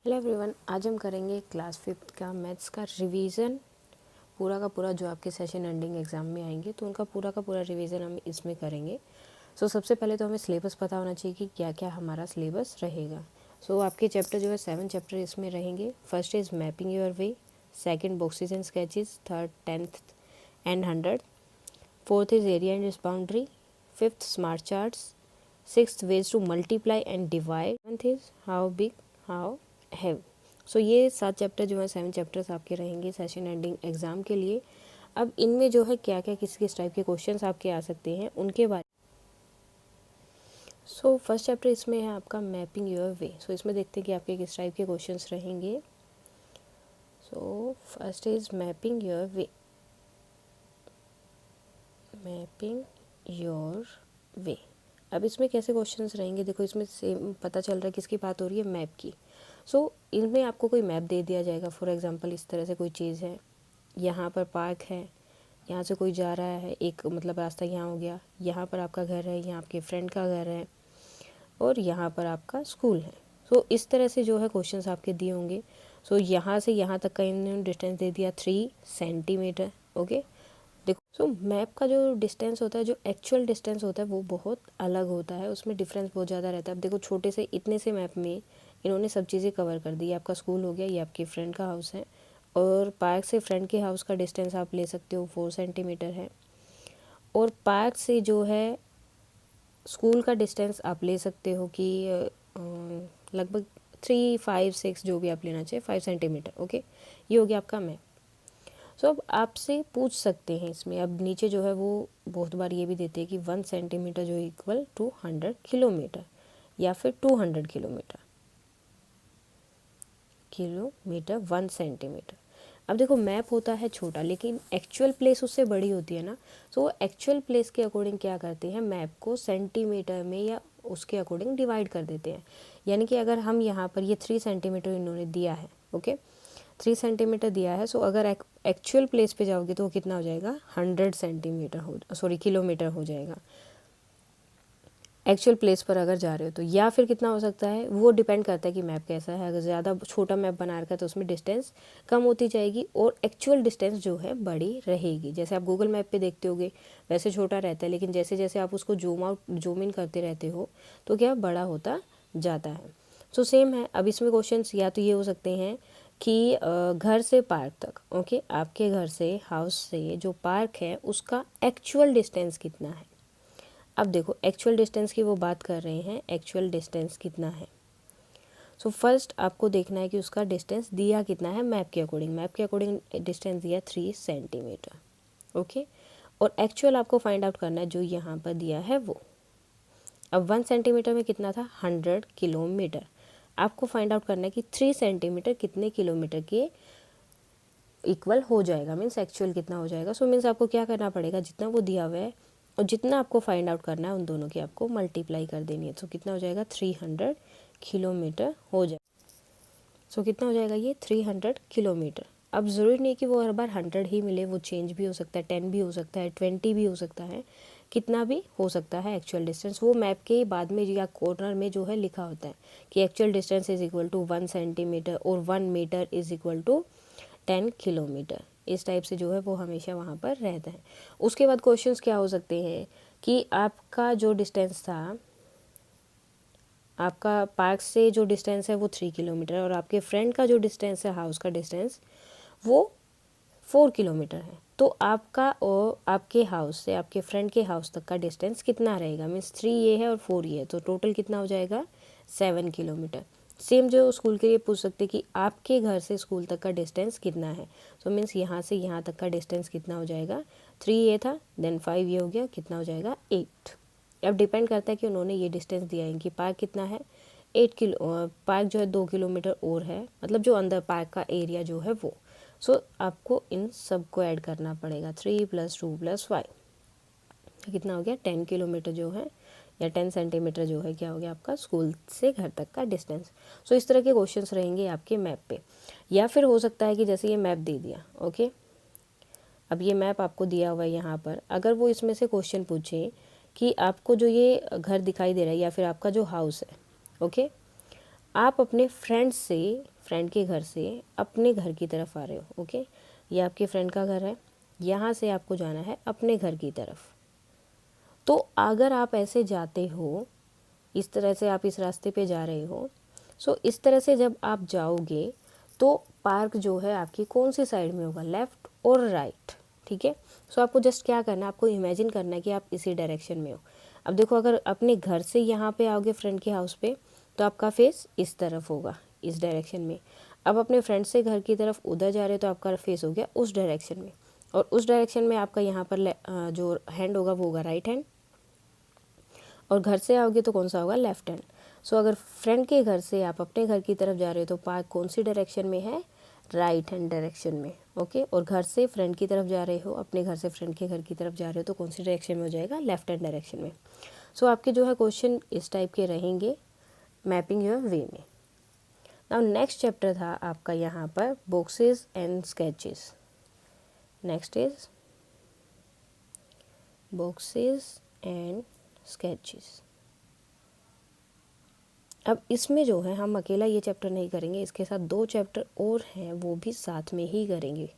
Hello everyone, आज हम करेंगे क्लास 5th का मैथ्स का रिवीजन। पूरा का पूरा जो आपके सेशन एंडिंग एग्ज़ाम में आएंगे तो उनका पूरा का पूरा रिवीजन हम इसमें करेंगे। सबसे पहले तो हमें सिलेबस पता होना चाहिए कि क्या क्या हमारा सिलेबस रहेगा। आपके चैप्टर जो है 7 चैप्टर इसमें रहेंगे। First is mapping your way, second boxes and sketches, third 10th and 100, fourth is area and its boundary, fifth smart charts, sixth veg to multiply and divide, seventh is how big how have. ये 7 chapter जो है 7 chapters आपके रहेंगे session ending exam के लिए। अब इनमें जो है क्या क्या किस किस टाइप के क्वेश्चंस आपके आ सकते हैं उनके बारे। फर्स्ट चैप्टर इसमें है आपका मैपिंग योर वे। इसमें देखते हैं कि आपके किस टाइप के क्वेश्चंस रहेंगे। First is mapping your way. Mapping your way. अब इसमें कैसे क्वेश्चंस रहेंगे, देखो इसमें सेम पता चल रहा है किसकी बात हो रही है, मैप की। इनमें आपको कोई मैप दे दिया जाएगा। फॉर एग्जांपल इस तरह से कोई चीज़ है, यहाँ पर पार्क है, यहाँ से कोई जा रहा है, एक मतलब रास्ता यहाँ हो गया, यहाँ पर आपका घर है, यहाँ आपके फ्रेंड का घर है, और यहाँ पर आपका स्कूल है। इस तरह से जो है क्वेश्चंस आपके दिए होंगे। यहाँ से यहाँ तक का इन्होंने डिस्टेंस दे दिया 3 सेंटीमीटर। ओके, देखो मैप का जो डिस्टेंस होता है, जो एक्चुअल डिस्टेंस होता है वो बहुत अलग होता है, उसमें डिफरेंस बहुत ज़्यादा रहता है। अब देखो छोटे से इतने से मैप में इन्होंने सब चीज़ें कवर कर दी। आपका स्कूल हो गया, ये आपके फ्रेंड का हाउस है, और पार्क से फ्रेंड के हाउस का डिस्टेंस आप ले सकते हो 4 सेंटीमीटर है, और पार्क से जो है स्कूल का डिस्टेंस आप ले सकते हो कि लगभग 3, 5, 6 जो भी आप लेना चाहिए 5 सेंटीमीटर। ओके, ये हो गया आपका मैप। अब आपसे पूछ सकते हैं इसमें, अब नीचे जो है वो बहुत बार ये भी देते हैं कि 1 सेंटीमीटर जो इक्वल टू 100 किलोमीटर, या फिर 200 किलोमीटर 1 सेंटीमीटर। अब देखो मैप होता है छोटा, लेकिन एक्चुअल प्लेस उससे बड़ी होती है ना। एक्चुअल प्लेस के अकॉर्डिंग क्या करते हैं, मैप को सेंटीमीटर में या उसके अकॉर्डिंग डिवाइड कर देते हैं। यानी कि अगर हम यहाँ पर ये 3 सेंटीमीटर इन्होंने दिया है, ओके 3 सेंटीमीटर दिया है, अगर एक्चुअल प्लेस पे जाओगे तो कितना हो जाएगा, 100 सेंटीमीटर किलोमीटर हो जाएगा एक्चुअल प्लेस पर अगर जा रहे हो तो। या फिर कितना हो सकता है, वो डिपेंड करता है कि मैप कैसा है। अगर ज़्यादा छोटा मैप बना रखा है तो उसमें डिस्टेंस कम होती जाएगी और एक्चुअल डिस्टेंस जो है बड़ी रहेगी। जैसे आप गूगल मैप पे देखते होगे वैसे छोटा रहता है, लेकिन जैसे जैसे आप उसको जूम इन करते रहते हो तो क्या बड़ा होता जाता है। सेम है। अब इसमें क्वेश्चन या तो ये हो सकते हैं कि घर से पार्क तक, ओके आपके घर से हाउस से जो पार्क है उसका एक्चुअल डिस्टेंस कितना है। अब देखो एक्चुअल डिस्टेंस की वो बात कर रहे हैं, एक्चुअल डिस्टेंस कितना है। फर्स्ट आपको देखना है कि उसका डिस्टेंस दिया कितना है मैप के अकॉर्डिंग। मैप के अकॉर्डिंग डिस्टेंस दिया 3 सेंटीमीटर। ओके, और एक्चुअल आपको फाइंड आउट करना है जो यहाँ पर दिया है वो। अब 1 सेंटीमीटर में कितना था, 100 किलोमीटर। आपको फाइंड आउट करना है कि 3 सेंटीमीटर कितने किलोमीटर के इक्वल हो जाएगा, मीन्स एक्चुअल कितना हो जाएगा। मीन्स आपको क्या करना पड़ेगा, जितना वो दिया हुआ है और जितना आपको फाइंड आउट करना है उन दोनों की आपको मल्टीप्लाई कर देनी है। कितना हो जाएगा, 300 किलोमीटर हो जाएगा। कितना हो जाएगा ये, 300 किलोमीटर। अब ज़रूरी नहीं कि वो हर बार 100 ही मिले, वो चेंज भी हो सकता है, 10 भी हो सकता है, 20 भी हो सकता है, कितना भी हो सकता है एक्चुअल डिस्टेंस। वो मैप के बाद में या कॉर्नर में जो है लिखा होता है कि actual distance is equal to 1 centimetre और 1 metre is equal to 10 kilometre. इस टाइप से जो है वो हमेशा वहाँ पर रहता है। उसके बाद क्वेश्चंस क्या हो सकते हैं कि आपका जो डिस्टेंस था, आपका पार्क से जो डिस्टेंस है वो 3 किलोमीटर, और आपके फ्रेंड का जो डिस्टेंस है हाउस का डिस्टेंस वो 4 किलोमीटर है। तो आपका और आपके हाउस से आपके फ्रेंड के हाउस तक का डिस्टेंस कितना रहेगा, मीन्स 3 ये है और 4 ये है, तो टोटल कितना हो जाएगा, 7 किलोमीटर। सेम जो स्कूल के लिए पूछ सकते कि आपके घर से स्कूल तक का डिस्टेंस कितना है। मीन्स यहाँ से यहाँ तक का डिस्टेंस कितना हो जाएगा, 3 ये था, देन 5 ये हो गया, कितना हो जाएगा 8। अब डिपेंड करता है कि उन्होंने ये डिस्टेंस दिया है कि पार्क कितना है, 8 किलो, पार्क जो है 2 किलोमीटर और है, मतलब जो अंदर पार्क का एरिया जो है वो। आपको इन सब को ऐड करना पड़ेगा, 3 + 2 + 5 कितना हो गया, 10 किलोमीटर जो है या 10 सेंटीमीटर जो है क्या हो गया आपका स्कूल से घर तक का डिस्टेंस। इस तरह के क्वेश्चंस रहेंगे आपके मैप पे। या फिर हो सकता है कि जैसे ये मैप दे दिया, ओके अब ये मैप आपको दिया हुआ है यहाँ पर, अगर वो इसमें से क्वेश्चन पूछे कि आपको जो ये घर दिखाई दे रहा है या फिर आपका जो हाउस है, ओके आप अपने फ्रेंड से फ्रेंड के घर से अपने घर की तरफ आ रहे हो, ओके, ये आपके फ्रेंड का घर है, यहाँ से आपको जाना है अपने घर की तरफ। तो अगर आप ऐसे जाते हो, इस तरह से आप इस रास्ते पे जा रहे हो, सो इस तरह से जब आप जाओगे तो पार्क जो है आपकी कौन सी साइड में होगा, लेफ़्ट और राइट, ठीक है। सो आपको जस्ट क्या करना है, आपको इमेजिन करना है कि आप इसी डायरेक्शन में हो। अब देखो, अगर अपने घर से यहाँ पे आओगे फ्रेंड के हाउस पे, तो आपका फेस इस तरफ होगा, इस डायरेक्शन में। अब अपने फ्रेंड से घर की तरफ उधर जा रहे हो तो आपका फेस हो गया उस डायरेक्शन में, और उस डायरेक्शन में आपका यहाँ पर जो हैंड होगा वो होगा राइट हैंड, और घर से आओगे तो कौन सा होगा, लेफ्ट हैंड। सो अगर फ्रेंड के घर से आप अपने घर की तरफ जा रहे हो तो पार्क कौन सी डायरेक्शन में है, राइट हैंड डायरेक्शन में, ओके। और घर से फ्रेंड की तरफ जा रहे हो, अपने घर से फ्रेंड के घर की तरफ जा रहे हो तो कौन सी डायरेक्शन में हो जाएगा, लेफ्ट हैंड डायरेक्शन में। सो आपके जो है क्वेश्चन इस टाइप के रहेंगे मैपिंग योर वे में। नाउ नेक्स्ट चैप्टर था आपका यहाँ पर boxes and sketches. Next is boxes and sketches. अब इसमें जो है हम अकेला ये चैप्टर नहीं करेंगे, इसके साथ 2 चैप्टर और हैं, वो भी साथ में ही करेंगे।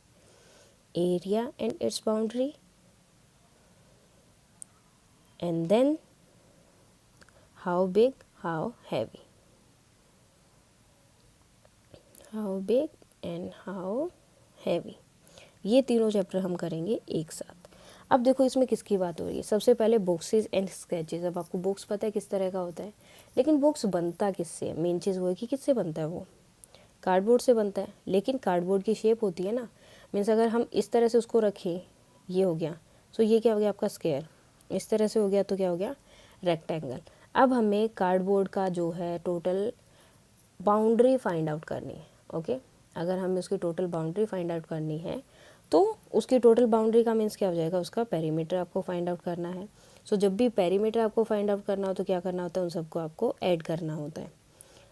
Area and its boundary, and then how big how heavy, how big and how heavy, ये तीनों चैप्टर हम करेंगे एक साथ। अब देखो इसमें किसकी बात हो रही है, सबसे पहले बॉक्सेस एंड स्केचेस। अब आपको बॉक्स पता है किस तरह का होता है, लेकिन बॉक्स बनता किससे है, मेन चीज़ वो है कि किससे बनता है, वो कार्डबोर्ड से बनता है। लेकिन कार्डबोर्ड की शेप होती है ना, मीन्स अगर हम इस तरह से उसको रखें, ये हो गया, सो ये क्या हो गया आपका स्क्वायर, इस तरह से हो गया तो क्या हो गया, रेक्टेंगल। अब हमें कार्डबोर्ड का जो है टोटल बाउंड्री फाइंड आउट करनी है, ओके। अगर हमें उसकी टोटल बाउंड्री फाइंड आउट करनी है तो उसकी टोटल बाउंड्री का मीन्स क्या हो जाएगा, उसका पेरीमीटर आपको फाइंड आउट करना है। सो जब भी पेरीमीटर आपको फाइंड आउट करना हो तो क्या करना होता है, उन सबको आपको ऐड करना होता है,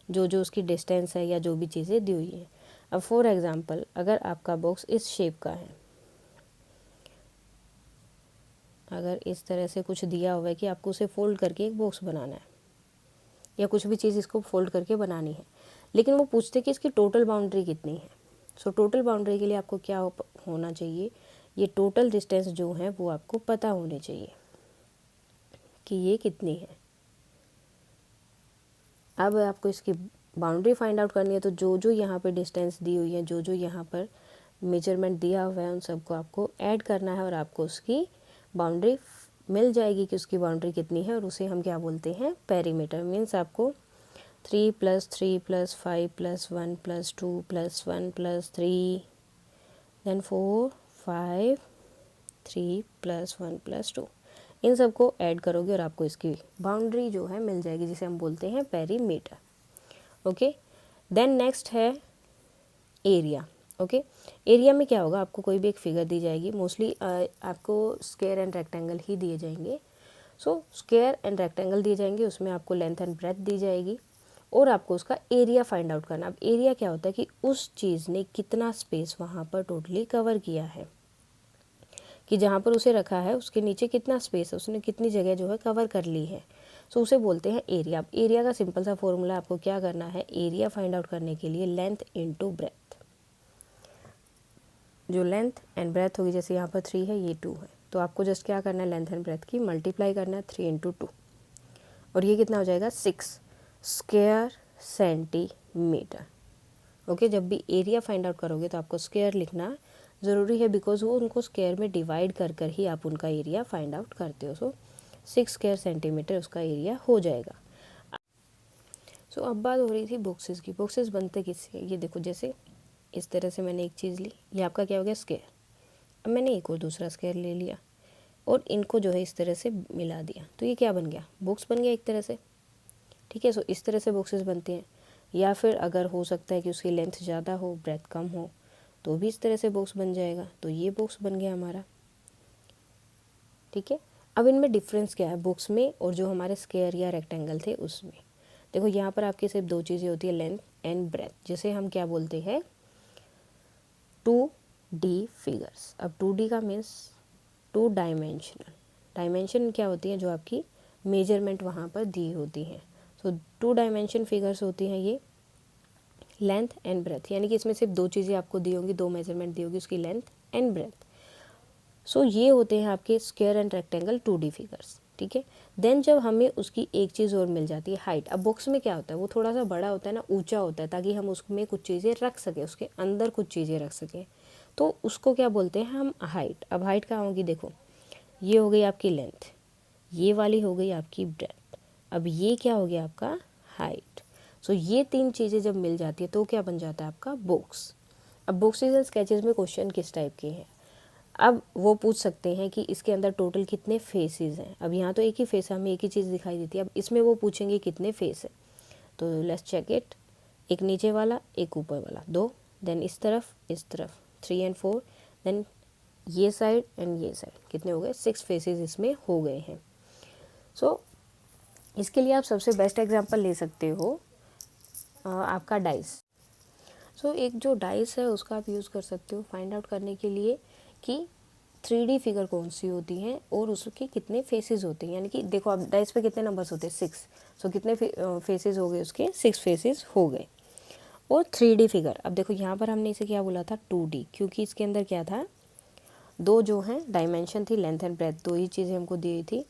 जो जो उसकी डिस्टेंस है या जो भी चीज़ें दी हुई है। अब फॉर एग्जांपल अगर आपका बॉक्स इस शेप का है, अगर इस तरह से कुछ दिया हुआ है कि आपको उसे फोल्ड करके एक बॉक्स बनाना है या कुछ भी चीज़ इसको फोल्ड करके बनानी है, लेकिन वो पूछते कि इसकी टोटल बाउंड्री कितनी है। सो टोटल बाउंड्री के लिए आपको क्या होना चाहिए, ये टोटल डिस्टेंस जो है वो आपको पता होने चाहिए कि ये कितनी है। अब आपको इसकी बाउंड्री फाइंड आउट करनी है, तो जो जो यहाँ पर डिस्टेंस दी हुई है, जो जो यहाँ पर मेजरमेंट दिया हुआ है, उन सबको आपको ऐड करना है और आपको उसकी बाउंड्री मिल जाएगी कि उसकी बाउंड्री कितनी है, और उसे हम क्या बोलते हैं, पेरीमीटर। मीन्स आपको 3 + 3 + 5 + 1 + 2 + 1 + 3 देन 4 5 3 + 1 + 2, इन सबको ऐड करोगे और आपको इसकी बाउंड्री जो है मिल जाएगी, जिसे हम बोलते हैं पेरीमीटर, ओके। देन नेक्स्ट है एरिया, ओके। एरिया में क्या होगा, आपको कोई भी एक फिगर दी जाएगी, मोस्टली आपको स्क्वायर एंड रेक्टेंगल ही दिए जाएंगे। सो स्क्वायर एंड रेक्टेंगल दिए जाएंगे, उसमें आपको लेंथ एंड ब्रेथ दी जाएगी और आपको उसका एरिया फाइंड आउट करना। अब एरिया क्या होता है कि उस चीज़ ने कितना स्पेस वहाँ पर टोटली कवर किया है, कि जहाँ पर उसे रखा है उसके नीचे कितना स्पेस है, उसने कितनी जगह जो है कवर कर ली है। सो उसे बोलते हैं एरिया। अब एरिया का सिंपल सा फॉर्मूला आपको क्या करना है, एरिया फाइंड आउट करने के लिए लेंथ इंटू ब्रेथ, जो लेंथ एंड ब्रेथ होगी, जैसे यहाँ पर 3 है, ये 2 है, तो आपको जस्ट क्या करना है, लेंथ एंड ब्रेथ की मल्टीप्लाई करना है, 3 × 2, और ये कितना हो जाएगा, 6 स्क्वायर सेंटीमीटर, ओके। जब भी एरिया फाइंड आउट करोगे तो आपको स्क्वायर लिखना ज़रूरी है, बिकॉज वो उनको स्क्वायर में डिवाइड कर कर ही आप उनका एरिया फाइंड आउट करते हो। सो 6 स्क्वायर सेंटीमीटर उसका एरिया हो जाएगा। सो अब बात हो रही थी बॉक्सेस की। बॉक्सेस बनते किससे, ये देखो, जैसे इस तरह से मैंने एक चीज़ ली, ये आपका क्या हो गया, स्क्वायर। अब मैंने एक और दूसरा स्क्वायर ले लिया और इनको जो है इस तरह से मिला दिया, तो ये क्या बन गया, बॉक्स बन गया एक तरह से, ठीक है। सो इस तरह से बॉक्सेस बनते हैं। या फिर अगर हो सकता है कि उसकी लेंथ ज़्यादा हो, ब्रेथ कम हो, तो भी इस तरह से बॉक्स बन जाएगा, तो ये बॉक्स बन गया हमारा, ठीक है। अब इनमें डिफरेंस क्या है, बॉक्स में और जो हमारे स्क्वायर या रेक्टेंगल थे उसमें। देखो यहाँ पर आपकी सिर्फ 2 चीज़ें होती है, लेंथ एंड ब्रेथ, जिसे हम क्या बोलते हैं, 2D फिगर्स। अब 2D का मीन्स 2 डायमेंशनल। डायमेंशन क्या होती है, जो आपकी मेजरमेंट वहाँ पर दी होती हैं। सो 2 डायमेंशन फिगर्स होती हैं ये। लेंथ एंड ब्रेथ, यानी कि इसमें सिर्फ दो चीज़ें आपको दी होंगी, दो मेजरमेंट दी होगी, उसकी लेंथ एंड ब्रेथ। सो ये होते हैं आपके square and rectangle 2D figures, ठीक है। देन जब हमें उसकी एक चीज़ और मिल जाती है, हाइट। अब बॉक्स में क्या होता है, वो थोड़ा सा बड़ा होता है ना, ऊंचा होता है, ताकि हम उसमें कुछ चीज़ें रख सकें, उसके अंदर कुछ चीज़ें रख सकें, तो उसको क्या बोलते हैं हम, हाइट। अब हाइट कहाँ होगी, देखो ये हो गई आपकी लेंथ, ये वाली हो गई आपकी ब्रेथ, अब ये क्या हो गया आपका हाइट। सो ये तीन चीज़ें जब मिल जाती है तो क्या बन जाता है आपका बॉक्स। अब बॉक्सेस एंड स्केचेस में क्वेश्चन किस टाइप के हैं, अब वो पूछ सकते हैं कि इसके अंदर टोटल कितने फेसेस हैं। अब यहाँ तो एक ही फेस है, हमें एक ही चीज़ दिखाई देती है, अब इसमें वो पूछेंगे कितने फेस है। तो लेट्स चेक इट, एक नीचे वाला एक ऊपर वाला, दो, देन इस तरफ 3 and 4, देन ये साइड एंड ये साइड, कितने हो गए 6 फेसेस इसमें हो गए हैं। सो इसके लिए आप सबसे बेस्ट एग्जांपल ले सकते हो आपका डाइस। सो एक जो डाइस है उसका आप यूज़ कर सकते हो फाइंड आउट करने के लिए कि 3D फिगर कौन सी होती हैं और उसके कितने फेसेस होते हैं। यानी कि देखो आप डाइस पे कितने नंबर्स होते हैं 6, सो कितने फेसेस हो गए उसके 6 फेसेस हो गए। और 3D फिगर, अब देखो यहाँ पर हमने इसे क्या बोला था 2D, क्योंकि इसके अंदर क्या था, दो जो हैं डायमेंशन थी, लेंथ एंड ब्रेथ, दो ही चीज़ें हमको दी थी।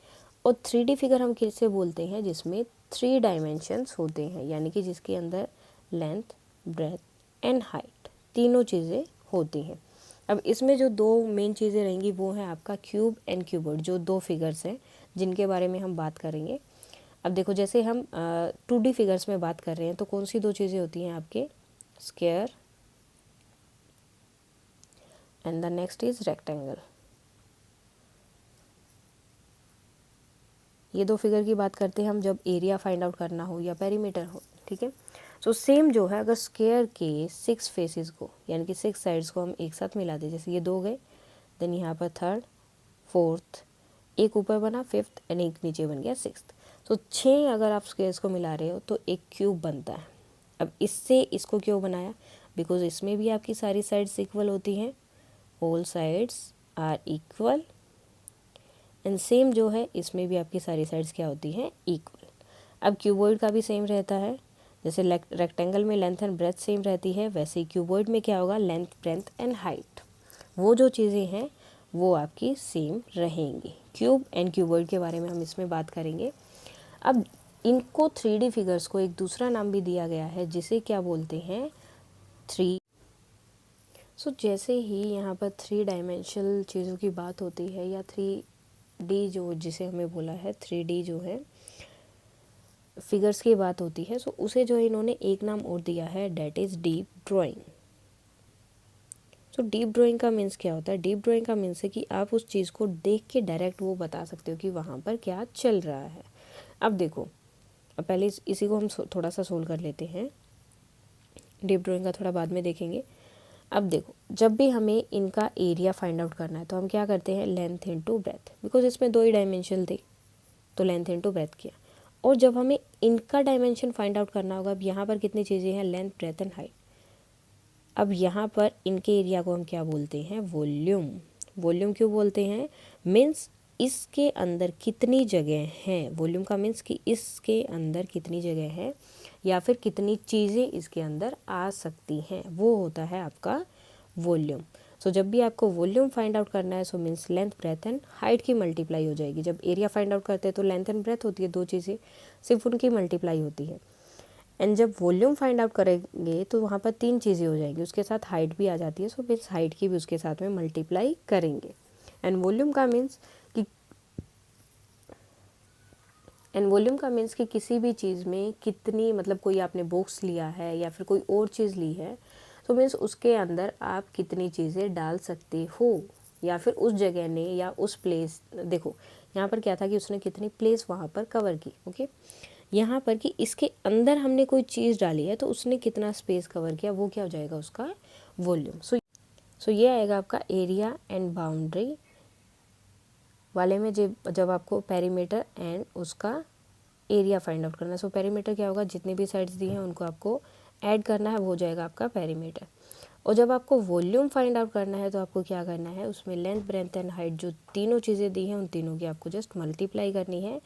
और 3D फिगर हम किससे बोलते हैं, जिसमें 3 डायमेंशंस होते हैं, यानी कि जिसके अंदर लेंथ ब्रेथ एंड हाइट तीनों चीज़ें होती हैं। अब इसमें जो दो मेन चीज़ें रहेंगी वो हैं आपका क्यूब एंड क्यूबॉइड, जो दो फिगर्स हैं जिनके बारे में हम बात करेंगे। अब देखो जैसे हम 2D फिगर्स में बात कर रहे हैं तो कौन सी दो चीज़ें होती हैं आपके, square and the next is rectangle. ये दो फिगर की बात करते हैं हम जब एरिया फाइंड आउट करना हो या पेरीमीटर हो, ठीक है। सो सेम जो है, अगर स्क्वायर के 6 फेसेस को यानी कि 6 साइड्स को हम एक साथ मिला दें, जैसे ये दो गए, देन यहाँ पर थर्ड फोर्थ, एक ऊपर बना फिफ्थ एंड एक नीचे बन गया सिक्स्थ। तो 6 अगर आप स्क्वायर्स को मिला रहे हो तो एक क्यूब बनता है। अब इससे इसको क्यों बनाया, बिकॉज इसमें भी आपकी सारी साइड्स इक्वल होती हैं, all sides are equal, and same जो है इसमें भी आपकी सारी साइड्स क्या होती हैं, इक्वल। अब क्यूबॉइड का भी सेम रहता है, जैसे रेक्टेंगल में लेंथ एंड ब्रेथ सेम रहती है, वैसे ही क्यूबॉइड में क्या होगा, लेंथ ब्रेथ एंड हाइट, वो जो चीज़ें हैं वो आपकी सेम रहेंगी। क्यूब एंड क्यूबॉइड के बारे में हम इसमें बात करेंगे। अब इनको 3D फिगर्स को एक दूसरा नाम भी दिया गया है जिसे क्या बोलते हैं, 3। सो जैसे ही यहाँ पर 3 डायमेंशनल चीज़ों की बात होती है या 3D जो जिसे हमें बोला है 3D जो है फिगर्स की बात होती है, सो उसे जो इन्होंने एक नाम और दिया है, डेट इज़ डीप ड्राइंग। तो डीप ड्राइंग का मीन्स क्या होता है, डीप ड्राइंग का मीन्स है कि आप उस चीज़ को देख के डायरेक्ट वो बता सकते हो कि वहाँ पर क्या चल रहा है। अब देखो, अब पहले इसी को हम थोड़ा सा सोल्व कर लेते हैं, डीप ड्राइंग का थोड़ा बाद में देखेंगे। अब देखो, जब भी हमें इनका एरिया फाइंड आउट करना है तो हम क्या करते हैं, लेंथ इनटू ब्रेथ, बिकॉज इसमें दो ही डायमेंशन थे तो लेंथ इनटू ब्रेथ किया। और जब हमें इनका डायमेंशन फाइंड आउट करना होगा, अब यहाँ पर कितनी चीज़ें हैं, लेंथ ब्रेथ एंड हाइट। अब यहाँ पर इनके एरिया को हम क्या बोलते हैं, वॉल्यूम। वॉल्यूम क्यों बोलते हैं, मीन्स इसके अंदर कितनी जगह हैं, वॉल्यूम का मीन्स कि इसके अंदर कितनी जगह है या फिर कितनी चीज़ें इसके अंदर आ सकती हैं, वो होता है आपका वॉल्यूम। सो जब भी आपको वॉल्यूम फाइंड आउट करना है, so means length breadth and height की मल्टीप्लाई हो जाएगी। जब एरिया फाइंड आउट करते हैं तो लेंथ एंड ब्रेथ होती है, दो चीज़ें, सिर्फ उनकी मल्टीप्लाई होती है। एंड जब वॉल्यूम फाइंड आउट करेंगे तो वहाँ पर 3 चीज़ें हो जाएंगी, उसके साथ हाइट भी आ जाती है, सो मीन्स हाइट की भी उसके साथ में मल्टीप्लाई करेंगे। एंड वॉल्यूम का मीन्स कि किसी भी चीज़ में कितनी, मतलब कोई आपने बॉक्स लिया है या फिर कोई और चीज़ ली है, तो मीन्स उसके अंदर आप कितनी चीज़ें डाल सकते हो, या फिर उस जगह ने या उस प्लेस, देखो यहाँ पर क्या था कि उसने कितनी प्लेस वहाँ पर कवर की, ओके। यहाँ पर कि इसके अंदर हमने कोई चीज़ डाली है तो उसने कितना स्पेस कवर किया, वो क्या हो जाएगा उसका वॉल्यूम। सो ये आएगा आपका एरिया एंड बाउंड्री वाले में, जब आपको पेरीमीटर एंड उसका एरिया फाइंड आउट करना है। सो पेरीमीटर क्या होगा, जितनी भी साइड्स दी हैं उनको आपको ऐड करना है, वो हो जाएगा आपका पेरीमीटर। और जब आपको वॉल्यूम फाइंड आउट करना है तो आपको क्या करना है, उसमें लेंथ ब्रेथ एंड हाइट जो तीनों चीज़ें दी हैं उन तीनों की आपको जस्ट मल्टीप्लाई करनी है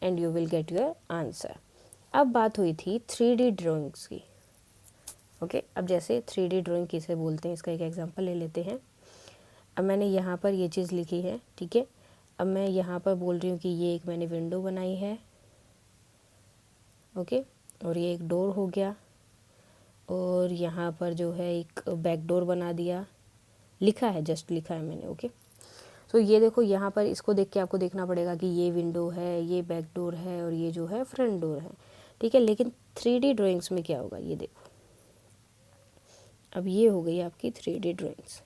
and you will get your answer. अब बात हुई थी 3D ड्राइंग्स की। ओके, अब जैसे 3D ड्राइंग किसे बोलते हैं इसका एक एग्जांपल ले लेते हैं। अब मैंने यहाँ पर ये चीज़ लिखी है, ठीक है। अब मैं यहाँ पर बोल रही हूँ कि ये एक मैंने विंडो बनाई है, ओके, और ये एक डोर हो गया, और यहाँ पर जो है एक बैक डोर बना दिया, लिखा है, जस्ट लिखा है मैंने, ओके। तो ये देखो यहाँ पर इसको देख के आपको देखना पड़ेगा कि ये विंडो है, ये बैक डोर है, और ये जो है फ्रंट डोर है, ठीक है। लेकिन 3D ड्राइंग्स में क्या होगा, ये देखो, अब ये हो गई आपकी 3D ड्राइंग्स।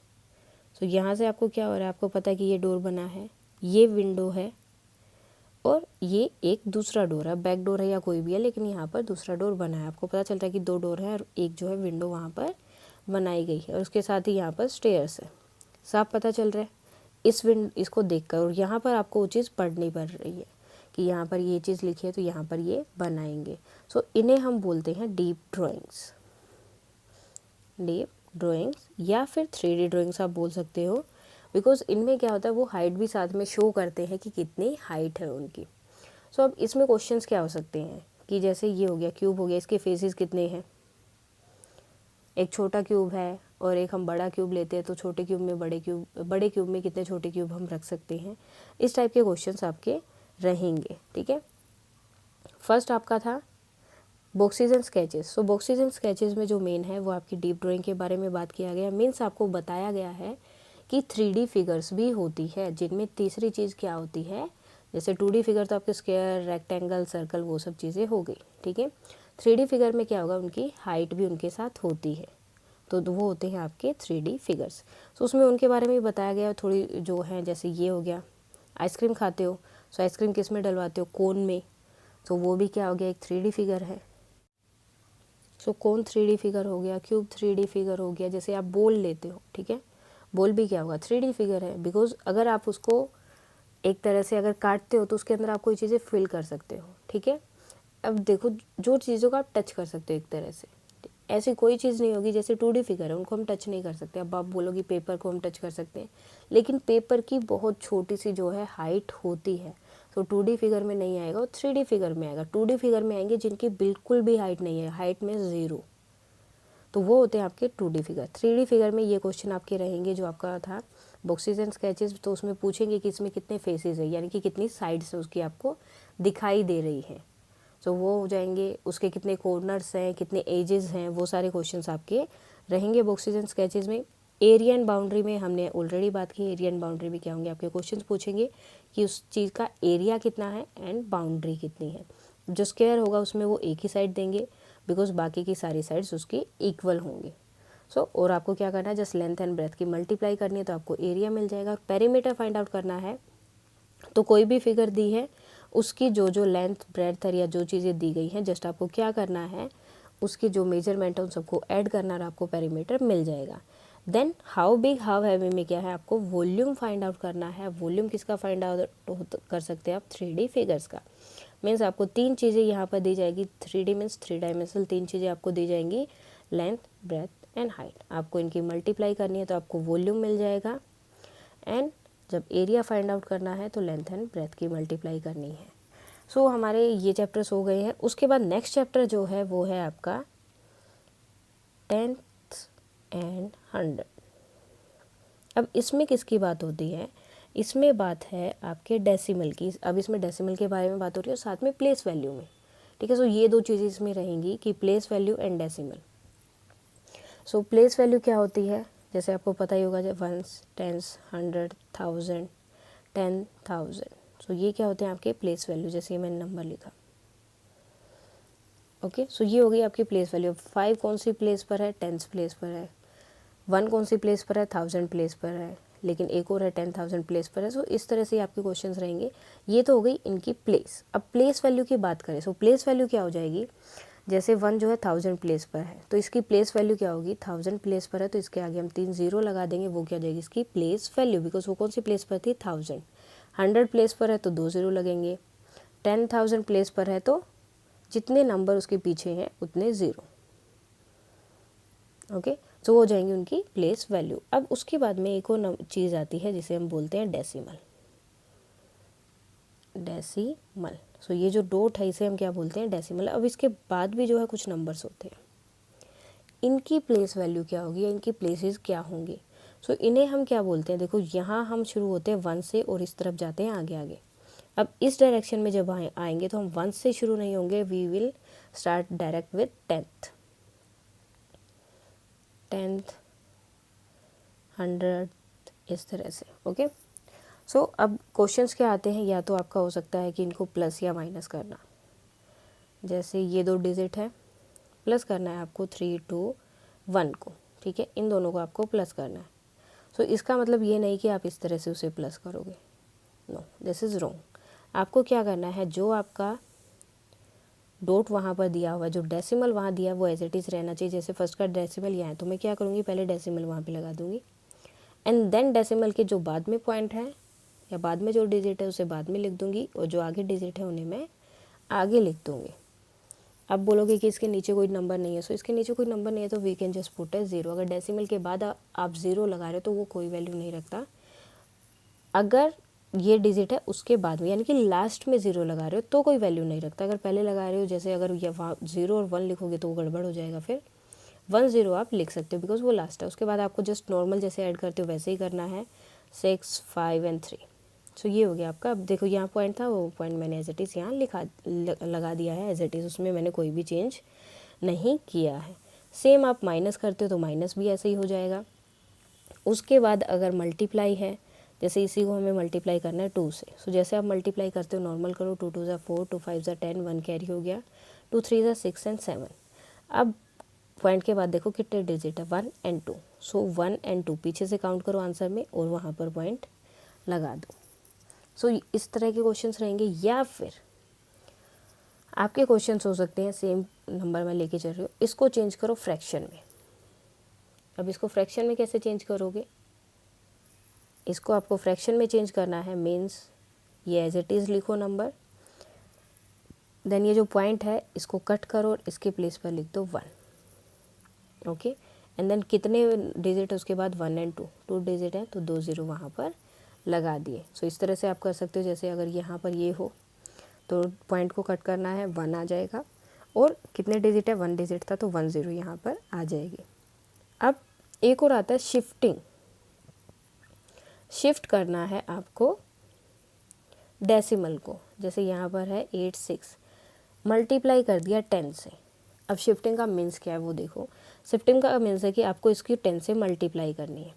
तो यहाँ से आपको क्या हो रहा है, आपको पता है कि ये डोर बना है, ये विंडो है, और ये एक दूसरा डोर है, बैक डोर है या कोई भी है, लेकिन यहाँ पर दूसरा डोर बना है। आपको पता चलता है कि 2 डोर है और एक जो है विंडो वहाँ पर बनाई गई है, और उसके साथ ही यहाँ पर स्टेयर्स है। साफ पता चल रहा है इसको देखकर। और यहाँ पर आपको वो चीज़ पढ़नी पड़ रही है कि यहाँ पर ये चीज़ लिखी है तो यहाँ पर ये बनाएंगे। सो इन्हें हम बोलते हैं डीप ड्राइंग्स, डीप ड्राइंग्स या फिर 3D ड्राइंग्स आप बोल सकते हो, बिकॉज इनमें क्या होता है, वो हाइट भी साथ में शो करते हैं कि कितनी हाइट है उनकी। सो अब इसमें क्वेश्चंस क्या हो सकते हैं कि जैसे ये हो गया, क्यूब हो गया, इसके फेसेस कितने हैं, एक छोटा क्यूब है और एक हम बड़ा क्यूब लेते हैं, तो छोटे क्यूब में बड़े क्यूब में कितने छोटे क्यूब हम रख सकते हैं। इस टाइप के क्वेश्चंस आपके रहेंगे, ठीक है। फर्स्ट आपका था boxes and sketches. So boxes and sketches में जो मेन है वो आपकी डीप ड्राइंग के बारे में बात किया गया। मीन्स आपको बताया गया है कि 3D फिगर्स भी होती है, जिनमें तीसरी चीज़ क्या होती है, जैसे 2D फिगर तो आपके स्क्वायर, रेक्टेंगल, सर्कल, वो सब चीज़ें हो गई, ठीक है। 3D फिगर में क्या होगा, उनकी हाइट भी उनके साथ होती है, तो वो होते हैं आपके 3D फिगर्स। तो उसमें उनके बारे में भी बताया गया थोड़ी जो है, जैसे ये हो गया, आइसक्रीम खाते हो, सो आइसक्रीम किस में डलवाते हो, कोन में, तो वो भी क्या हो गया, एक 3D फिगर है। सो कोन 3D फिगर हो गया, क्यूब 3D फिगर हो गया। जैसे आप बॉल लेते हो, ठीक है, बॉल भी क्या होगा, 3D फिगर है, बिकॉज अगर आप उसको एक तरह से अगर काटते हो तो उसके अंदर आप कोई चीज़ें फिल कर सकते हो, ठीक है। अब देखो, जो चीज़ों को आप टच कर सकते हो एक तरह से, ऐसी कोई चीज़ नहीं होगी जैसे 2D फिगर है, उनको हम टच नहीं कर सकते। अब आप बोलोगे पेपर को हम टच कर सकते हैं, लेकिन पेपर की बहुत छोटी सी जो है हाइट होती है, तो 2D फिगर में नहीं आएगा, वो 3D फिगर में आएगा। 2D फिगर में आएंगे जिनकी बिल्कुल भी हाइट नहीं है, हाइट में 0, तो वो होते हैं आपके 2D फिगर। 3D फिगर में ये क्वेश्चन आपके रहेंगे जो आपका था बॉक्सेस एंड स्केचेस, तो उसमें पूछेंगे कि इसमें कितने फेसेस है, यानी कि कितनी साइड्स है उसकी आपको दिखाई दे रही है, तो वो हो जाएंगे, उसके कितने कॉर्नर्स हैं, कितने एजेस हैं, वो सारे क्वेश्चंस आपके रहेंगे बॉक्सेस एंड स्केचेस में। एरिया एंड बाउंड्री में हमने ऑलरेडी बात की, एरिया एंड बाउंड्री में क्या होंगे, आपके क्वेश्चंस पूछेंगे कि उस चीज़ का एरिया कितना है एंड बाउंड्री कितनी है। जो स्क्वायर होगा उसमें वो एक ही साइड देंगे, बिकॉज बाकी की सारी साइड्स उसकी इक्वल होंगी। और आपको क्या करना है, जस्ट लेंथ एंड ब्रेथ की मल्टीप्लाई करनी है तो आपको एरिया मिल जाएगा। और पेरीमीटर फाइंड आउट करना है, तो कोई भी फिगर दी है उसकी जो जो लेंथ, ब्रेथ या जो चीज़ें दी गई हैं, जस्ट आपको क्या करना है, उसकी जो मेजरमेंट है उन सबको ऐड करना और आपको पेरीमीटर मिल जाएगा। Then how big how heavy में क्या है, आपको वॉल्यूम फाइंड आउट करना है। वॉल्यूम किसका फाइंड आउट कर सकते हैं आप, 3D फिगर्स का। मीन्स आपको 3 चीज़ें यहाँ पर दी जाएगी, 3D मीन्स 3 डायमेंशनल 3 चीज़ें आपको दी जाएंगी, लेंथ, ब्रेथ एंड हाइट। आपको इनकी मल्टीप्लाई करनी है तो आपको वॉल्यूम मिल जाएगा, एंड जब एरिया फाइंड आउट करना है तो लेंथ एंड ब्रेथ की मल्टीप्लाई करनी है। हमारे ये चैप्टर्स हो गए हैं। उसके बाद नेक्स्ट चैप्टर जो है वो है आपका 10th एंड 100। अब इसमें किसकी बात होती है, इसमें बात है आपके डेसिमल की। अब इसमें डेसिमल के बारे में बात हो रही है और साथ में प्लेस वैल्यू में, ठीक है। ये 2 चीज़ें इसमें रहेंगी कि place value and decimal. Place value क्या होती है, जैसे आपको पता ही होगा, जब 1s, 10s, 100, 1000, 10,000, ये क्या होते हैं आपके प्लेस वैल्यू, जैसे ये मैंने नंबर लिखा, ओके। ये हो गई आपकी प्लेस वैल्यू। 5 कौन सी प्लेस पर है, 10th प्लेस पर है। 1 कौन सी प्लेस पर है, 1000 प्लेस पर है, लेकिन एक और है 10,000 प्लेस पर है। इस तरह से आपके क्वेश्चंस रहेंगे। ये तो हो गई इनकी प्लेस। अब प्लेस वैल्यू की बात करें, प्लेस वैल्यू क्या हो जाएगी, जैसे 1 जो है 1000 प्लेस पर है, तो इसकी प्लेस वैल्यू क्या होगी, 1000 प्लेस पर है तो इसके आगे हम 3 0 लगा देंगे, वो क्या जाएगी इसकी प्लेस वैल्यू, बिकॉज वो कौन सी प्लेस पर थी, 1000। 100 प्लेस पर है तो 2 0 लगेंगे। 10,000 प्लेस पर है तो जितने नंबर उसके पीछे हैं उतने 0, ओके। हो जाएंगी उनकी प्लेस वैल्यू। अब उसके बाद में एक और चीज़ आती है जिसे हम बोलते हैं डेसिमल। डेसिमल, ये जो डॉट है इसे हम क्या बोलते हैं, डेसिमल। अब इसके बाद भी जो है कुछ नंबर्स होते हैं। इनकी प्लेस वैल्यू क्या होगी या इनकी प्लेसेस क्या होंगे। सो इन्हें हम क्या बोलते हैं, देखो यहाँ हम शुरू होते हैं 1 से और इस तरफ जाते हैं आगे आगे। अब इस डायरेक्शन में जब आएंगे तो हम 1 से शुरू नहीं होंगे, we will start direct with 10th 100 इस तरह से। ओके, सो अब क्वेश्चंस क्या आते हैं, या तो आपका हो सकता है कि इनको प्लस या माइनस करना, जैसे ये 2 डिजिट है, प्लस करना है आपको 3 to 1 को, ठीक है, इन दोनों को आपको प्लस करना है। सो इसका मतलब ये नहीं कि आप इस तरह से उसे प्लस करोगे, नो, दिस इज़ रॉन्ग। आपको क्या करना है, जो आपका डॉट वहाँ पर दिया हुआ है, जो डेसिमल वहाँ दिया है वो एज इट इज़ रहना चाहिए। जैसे फर्स्ट का डेसिमल यहाँ है तो मैं क्या करूँगी, पहले डेसिमल वहाँ पे लगा दूँगी, एंड देन डेसिमल के जो बाद में पॉइंट है या बाद में जो डिजिट है उसे बाद में लिख दूँगी, और जो आगे डिजिट है उन्हें मैं आगे लिख दूँगी। अब बोलोगे कि इसके नीचे कोई नंबर नहीं है, सो इसके नीचे कोई नंबर नहीं है तो वी कैन जस्ट पुट है 0। अगर डेसिमल के बाद आप 0 लगा रहे हो तो वो कोई वैल्यू नहीं रखता। अगर ये डिजिट है उसके बाद में, यानी कि लास्ट में 0 लगा रहे हो तो कोई वैल्यू नहीं रखता। अगर पहले लगा रहे हो, जैसे अगर ये वहाँ 0 और 1 लिखोगे तो वो गड़बड़ हो जाएगा, फिर 1 0 आप लिख सकते हो बिकॉज वो लास्ट है। उसके बाद आपको जस्ट नॉर्मल जैसे ऐड करते हो वैसे ही करना है, 6 5 एंड 3। सो ये हो गया आपका। अब देखो यहाँ पॉइंट था, वो पॉइंट मैंने एज इट इज़ यहाँ लगा दिया है एज इट इज़, उसमें मैंने कोई भी चेंज नहीं किया है। सेम आप माइनस करते हो तो माइनस भी ऐसे ही हो जाएगा। उसके बाद अगर मल्टीप्लाई है, जैसे इसी को हमें मल्टीप्लाई करना है 2 से, सो जैसे आप मल्टीप्लाई करते हो नॉर्मल करो, 2 2 4, 2 5 10, 1 कैरी हो गया, 2 3 6 एंड 7। अब पॉइंट के बाद देखो कितने डिजिट है, 1 एंड 2। सो 1 एंड 2 पीछे से काउंट करो आंसर में और वहाँ पर पॉइंट लगा दो। सो इस तरह के क्वेश्चंस रहेंगे। या फिर आपके क्वेश्चंस हो सकते हैं, सेम नंबर मैं लेके चल रही हूँ, इसको चेंज करो फ्रैक्शन में। अब इसको फ्रैक्शन में कैसे चेंज करोगे, इसको आपको फ्रैक्शन में चेंज करना है, मीन्स ये एज इट इज़ लिखो नंबर, देन ये जो पॉइंट है इसको कट करो और इसके प्लेस पर लिख दो 1। ओके, एंड देन कितने डिजिट है उसके बाद 1 एंड 2 डिजिट है तो 2 0 वहाँ पर लगा दिए। सो इस तरह से आप कर सकते हो। जैसे अगर यहाँ पर ये हो तो पॉइंट को कट करना है, 1 आ जाएगा, और कितने डिजिट है, 1 डिजिट था तो 1 0 यहाँ पर आ जाएगी। अब एक और आता है शिफ्टिंग। शिफ्ट करना है आपको डेसिमल को, जैसे यहाँ पर है 8 6, मल्टीप्लाई कर दिया 10 से। अब शिफ्टिंग का मीन्स क्या है वो देखो, शिफ्टिंग का मीन्स है कि आपको इसकी 10 से मल्टीप्लाई करनी है।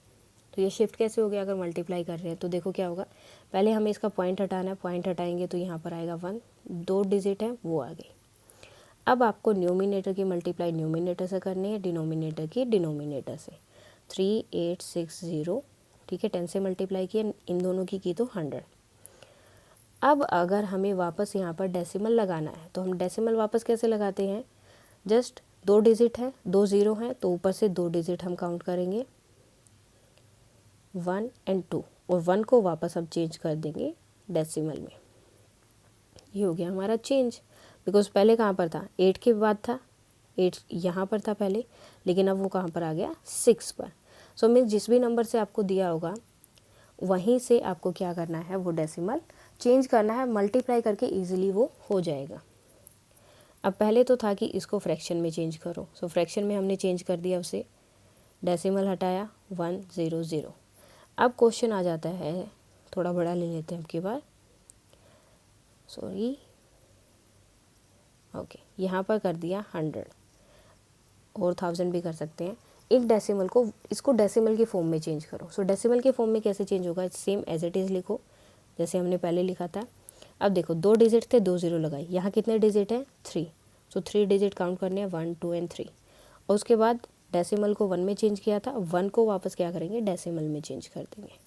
तो ये शिफ्ट कैसे हो गया, अगर मल्टीप्लाई कर रहे हैं तो देखो क्या होगा, पहले हमें इसका पॉइंट हटाना है, पॉइंट हटाएंगे तो यहाँ पर आएगा 1, 2 डिजिट है वो आ गई। अब आपको न्यूमिनेटर की मल्टीप्लाई न्यूमिनेटर से करनी है, डिनोमिनेटर की डिनोमिनेटर से। 3 8 6 0, ठीक है, 10 से मल्टीप्लाई किया, इन दोनों की तो 100। अब अगर हमें वापस यहाँ पर डेसिमल लगाना है तो हम डेसिमल वापस कैसे लगाते हैं, जस्ट 2 डिजिट है, 2 0 हैं तो ऊपर से 2 डिजिट हम काउंट करेंगे, 1 एंड 2, और 1 को वापस हम चेंज कर देंगे डेसिमल में। ये हो गया हमारा चेंज, बिकॉज पहले कहाँ पर था, 8 के बाद था, 8 यहाँ पर था पहले, लेकिन अब वो कहाँ पर आ गया, 6 पर। सो मीन्स जिस भी नंबर से आपको दिया होगा वहीं से आपको क्या करना है, वो डेसिमल चेंज करना है, मल्टीप्लाई करके ईजिली वो हो जाएगा। अब पहले तो था कि इसको फ्रैक्शन में चेंज करो, सो फ्रैक्शन में हमने चेंज कर दिया उसे, डेसिमल हटाया 1 0 0। अब क्वेश्चन आ जाता है, थोड़ा बड़ा ले लेते हैं अब की बार, सॉरी, ओके, यहाँ पर कर दिया 100 और 1000 भी कर सकते हैं। एक डेसिमल को, इसको डेसिमल के फॉर्म में चेंज करो। सो डेसिमल के फॉर्म में कैसे चेंज होगा, सेम एज इट इज़ लिखो जैसे हमने पहले लिखा था। अब देखो 2 डिजिट थे, 2 0 लगाई, यहाँ कितने डिजिट है, 3। सो 3 डिजिट काउंट करने हैं, 1 2 एंड 3। और उसके बाद डेसिमल को 1 में चेंज किया था, 1 को वापस क्या करेंगे, डेसिमल में चेंज कर देंगे।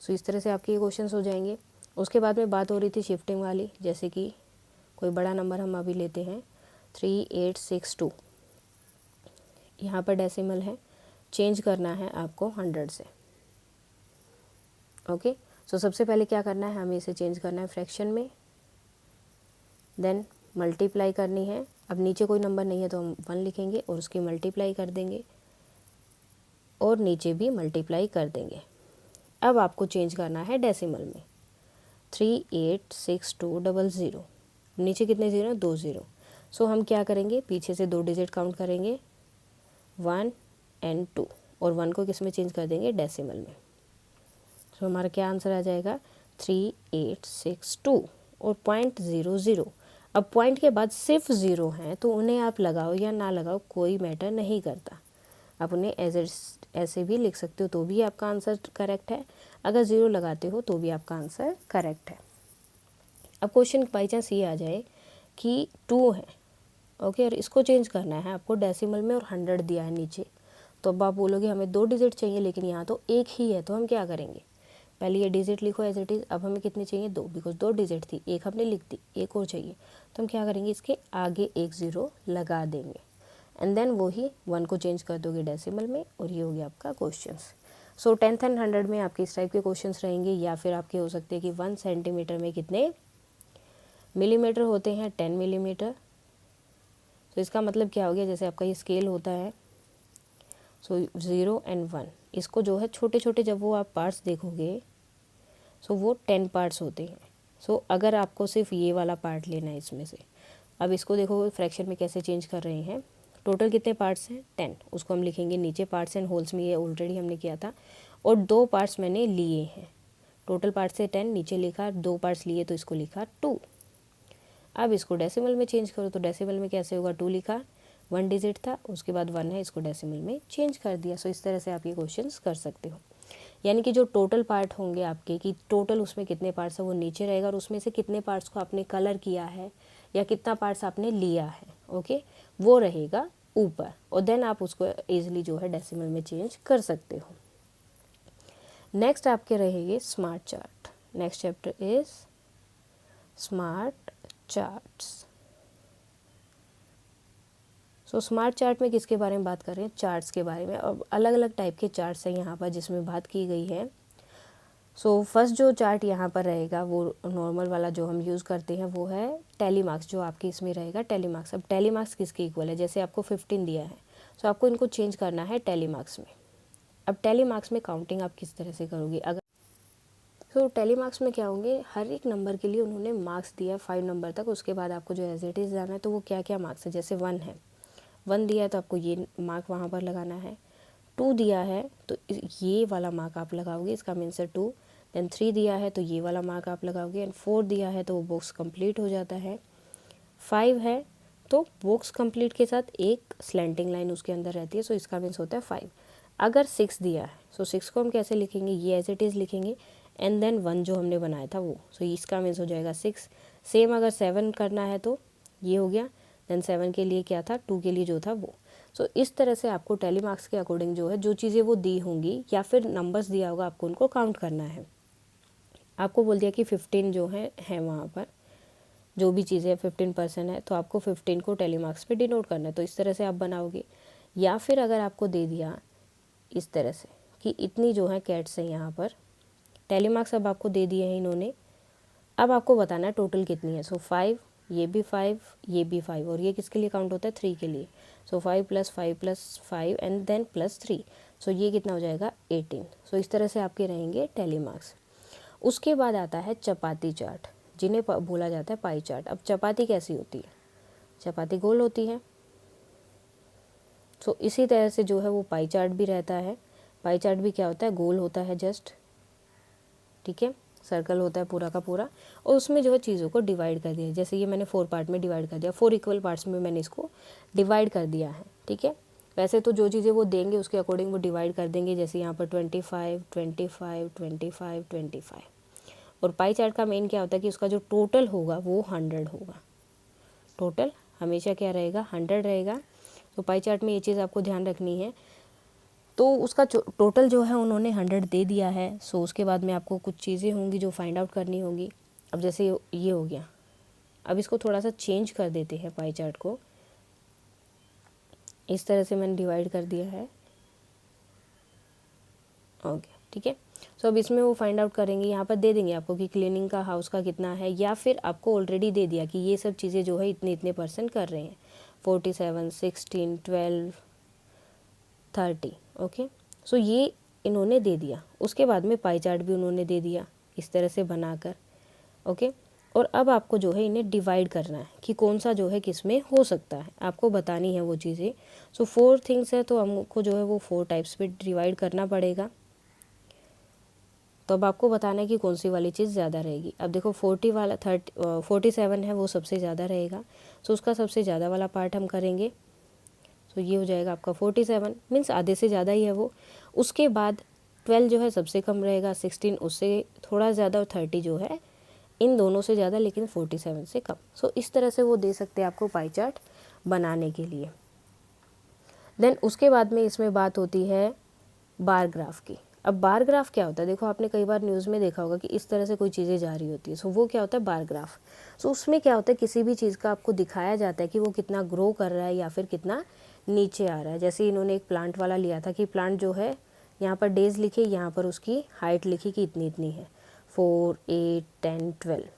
सो इस तरह से आपके ये क्वेश्चन हो जाएंगे। उसके बाद में बात हो रही थी शिफ्टिंग वाली, जैसे कि कोई बड़ा नंबर हम अभी लेते हैं 3862, यहाँ पर डेसिमल है, चेंज करना है आपको 100 से। ओके, सो सबसे पहले क्या करना है, हमें इसे चेंज करना है फ्रैक्शन में, देन मल्टीप्लाई करनी है। अब नीचे कोई नंबर नहीं है तो हम 1 लिखेंगे और उसकी मल्टीप्लाई कर देंगे, और नीचे भी मल्टीप्लाई कर देंगे। अब आपको चेंज करना है डेसिमल में, 386200, नीचे कितने ज़ीरो, 2 0। सो हम क्या करेंगे, पीछे से 2 डिजिट काउंट करेंगे, 1 एंड 2, और 1 को किस में चेंज कर देंगे, डेसिमल में। तो हमारा क्या आंसर आ जाएगा, 3862 और 0.00। अब पॉइंट के बाद सिर्फ ज़ीरो हैं तो उन्हें आप लगाओ या ना लगाओ कोई मैटर नहीं करता, आप उन्हें ऐसे भी लिख सकते हो तो भी आपका आंसर करेक्ट है, अगर ज़ीरो लगाते हो तो भी आपका आंसर करेक्ट है। अब क्वेश्चन बाई चांस ये आ जाए कि 2 है, ओके, और इसको चेंज करना है आपको डेसिमल में और 100 दिया है नीचे, तो अब आप बोलोगे हमें 2 डिजिट चाहिए लेकिन यहाँ तो एक ही है, तो हम क्या करेंगे, पहले ये डिजिट लिखो एज इट इज़। अब हमें कितनी चाहिए, 2, बिकॉज 2 डिजिट थी, एक हमने लिख दी, एक और चाहिए, तो हम क्या करेंगे, इसके आगे एक ज़ीरो लगा देंगे एंड देन वही 1 को चेंज कर दोगे डेसिमल में, और ये हो गया आपका क्वेश्चन। सो 10th एंड 100 में आपके इस टाइप के क्वेश्चंस रहेंगे, या फिर आपके हो सकते हैं कि 1 सेंटीमीटर में कितने मिलीमीटर होते हैं, 10 मिलीमीटर। तो इसका मतलब क्या हो गया, जैसे आपका ये स्केल होता है, सो 0 एंड 1, इसको जो है छोटे छोटे जब वो आप पार्ट्स देखोगे सो वो 10 पार्ट्स होते हैं। सो अगर आपको सिर्फ ये वाला पार्ट लेना है इसमें से, अब इसको देखो फ्रैक्शन में कैसे चेंज कर रहे हैं, टोटल कितने पार्ट्स हैं, 10, उसको हम लिखेंगे नीचे पार्ट्स एंड होल्स में, ये ऑलरेडी हमने किया था, और 2 पार्ट्स मैंने लिए हैं, टोटल पार्ट्स से 10 नीचे लिखा, 2 पार्ट्स लिए तो इसको लिखा 2। अब इसको डेसिमल में चेंज करो तो डेसिमल में कैसे होगा, 2 लिखा, 1 डिजिट था, उसके बाद 1 है, इसको डेसिमल में चेंज कर दिया। सो इस तरह से आप ये क्वेश्चंस कर सकते हो, यानी कि जो टोटल पार्ट होंगे आपके, कि टोटल उसमें कितने पार्ट्स है वो नीचे रहेगा, और उसमें से कितने पार्ट्स को आपने कलर किया है या कितना पार्ट्स आपने लिया है, ओके, वो रहेगा ऊपर, और देन आप उसको ईजिली जो है डेसिमल में चेंज कर सकते हो। नेक्स्ट आपके रहेंगे smart chart. Next chapter is smart charts. So smart chart में किसके बारे में बात कर रहे हैं, चार्ट्स के बारे में। अब अलग अलग टाइप के चार्ट्स हैं यहाँ पर जिसमें बात की गई है। सो फर्स्ट जो चार्ट यहाँ पर रहेगा वो नॉर्मल वाला जो हम यूज़ करते हैं वो है टैली मार्क्स, जो आपके इसमें रहेगा टैली मार्क्स। अब टैली मार्क्स किसके इक्वल है, जैसे आपको 15 दिया है, सो आपको इनको चेंज करना है टैली मार्क्स में। अब टैली मार्क्स में काउंटिंग आप किस तरह से करोगे, अगर तो टैली मार्क्स में क्या होंगे, हर एक नंबर के लिए उन्होंने मार्क्स दिया 5 नंबर तक, उसके बाद आपको जो एज इट इज़ जाना है, तो वो क्या क्या मार्क्स है, जैसे 1 है, 1 दिया है तो आपको ये मार्क वहाँ पर लगाना है, 2 दिया है तो ये वाला मार्क आप लगाओगे, इसका मीन्स है 2, देन 3 दिया है तो ये वाला मार्क आप लगाओगे, एंड 4 दिया है तो वो बॉक्स कंप्लीट हो जाता है, 5 है तो बॉक्स कंप्लीट के साथ एक स्लैंटिंग लाइन उसके अंदर रहती है, सो इसका मीन्स होता है 5। अगर 6 दिया है, सो 6 को हम कैसे लिखेंगे, ये एज इट इज़ लिखेंगे, एंड देन 1 जो हमने बनाया था वो, सो इसका मीन्स हो जाएगा 6। सेम अगर 7 करना है तो ये हो गया, देन 7 के लिए क्या था, 2 के लिए जो था वो। सो इस तरह से आपको टैली मार्क्स के अकॉर्डिंग जो है जो चीज़ें वो दी होंगी या फिर नंबर्स दिया होगा आपको उनको काउंट करना है। आपको बोल दिया कि 15 जो है वहाँ पर जो भी चीज़ें 15% है, तो आपको 15 को टैली मार्क्स पे डिनोट करना है, तो इस तरह से आप बनाओगे। या फिर अगर आपको दे दिया इस तरह से कि इतनी जो है कैट्स हैं यहाँ पर, टैली मार्क्स अब आपको दे दिए हैं इन्होंने, अब आपको बताना है टोटल कितनी है। सो 5, ये भी 5, ये भी 5, और ये किसके लिए काउंट होता है, 3 के लिए। सो 5 + 5 + 5 एंड देन +3, सो ये कितना हो जाएगा 18। सो इस तरह से आपके रहेंगे टैली मार्क्स। उसके बाद आता है चपाती चार्ट, जिन्हें बोला जाता है पाई चार्ट। अब चपाती कैसी होती है, चपाती गोल होती है, सो इसी तरह से जो है वो पाई चार्ट भी रहता है। पाई चार्ट भी क्या होता है, गोल होता है जस्ट, ठीक है, सर्कल होता है पूरा का पूरा, और उसमें जो है चीज़ों को डिवाइड कर दिया, जैसे ये मैंने 4 पार्ट में डिवाइड कर दिया, 4 इक्वल पार्ट्स में मैंने इसको डिवाइड कर दिया है, ठीक है। वैसे तो जो चीज़ें वो देंगे उसके अकॉर्डिंग वो डिवाइड कर देंगे, जैसे यहाँ पर 25, 25, 25, 25। और पाई चार्ट का मेन क्या होता है कि उसका जो टोटल होगा वो 100 होगा, टोटल हमेशा क्या रहेगा, 100 रहेगा। तो पाई चार्ट में ये चीज़ आपको ध्यान रखनी है। तो उसका टोटल जो है उन्होंने 100 दे दिया है। सो उसके बाद में आपको कुछ चीज़ें होंगी जो फाइंड आउट करनी होगी। अब जैसे ये हो गया, अब इसको थोड़ा सा चेंज कर देते हैं पाई चार्ट को, इस तरह से मैंने डिवाइड कर दिया है, ओके, ठीक है। सो अब इसमें वो फाइंड आउट करेंगे, यहाँ पर दे देंगे आपको कि क्लीनिंग का हाउस का कितना है, या फिर आपको ऑलरेडी दे दिया कि ये सब चीज़ें जो है इतने इतने % कर रहे हैं, 47, 16, 12, 30, ओके। सो ये इन्होंने दे दिया। उसके बाद में पाई चार्ट भी उन्होंने दे दिया इस तरह से बनाकर, ओके। और अब आपको जो है इन्हें डिवाइड करना है कि कौन सा जो है किस में हो सकता है, आपको बतानी है वो चीज़ें। सो 4 थिंग्स है तो हमको जो है वो 4 टाइप्स पे डिवाइड करना पड़ेगा। तो अब आपको बताना है कि कौन सी वाली चीज़ ज़्यादा रहेगी। अब देखो 47 है वो सबसे ज़्यादा रहेगा, सो उसका सबसे ज़्यादा वाला पार्ट हम करेंगे। तो ये हो जाएगा आपका 47, मीन्स आधे से ज़्यादा ही है वो। उसके बाद 12 जो है सबसे कम रहेगा, 16 उससे थोड़ा ज़्यादा और 30 जो है इन दोनों से ज़्यादा लेकिन 47 से कम। सो इस तरह से वो दे सकते हैं आपको पाई चार्ट बनाने के लिए। देन उसके बाद में इसमें बात होती है बार ग्राफ की। अब बार ग्राफ क्या होता है, देखो आपने कई बार न्यूज़ में देखा होगा कि इस तरह से कोई चीज़ें जा रही होती है। सो वो क्या होता है बार ग्राफ। सो उसमें क्या होता है किसी भी चीज़ का आपको दिखाया जाता है कि वो कितना ग्रो कर रहा है या फिर कितना नीचे आ रहा है। जैसे इन्होंने एक प्लांट वाला लिया था कि प्लांट जो है यहाँ पर डेज लिखे, यहाँ पर उसकी हाइट लिखी कि इतनी इतनी है, 4, 8, 10, 12,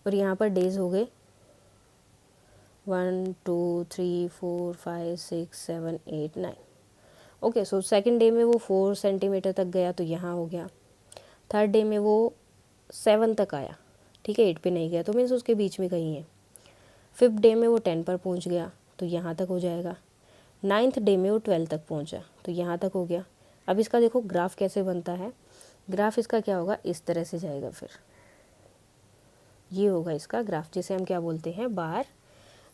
और यहाँ पर डेज हो गए 1, 2, 3, 4, 5, 6, 7, 8, 9। ओके, सो सेकंड डे में वो 4 सेंटीमीटर तक गया तो यहाँ हो गया। थर्ड डे में वो 7 तक आया, ठीक है, 8 पे नहीं गया तो मीन्स उसके बीच में कहीं है। फिफ्थ डे में वो 10 पर पहुँच गया तो यहाँ तक हो जाएगा। नाइन्थ डे में वो 12 तक पहुँचा तो यहाँ तक हो गया। अब इसका देखो ग्राफ कैसे बनता है। ग्राफ इसका क्या होगा, इस तरह से जाएगा, फिर ये होगा इसका ग्राफ, जिसे हम क्या बोलते हैं बार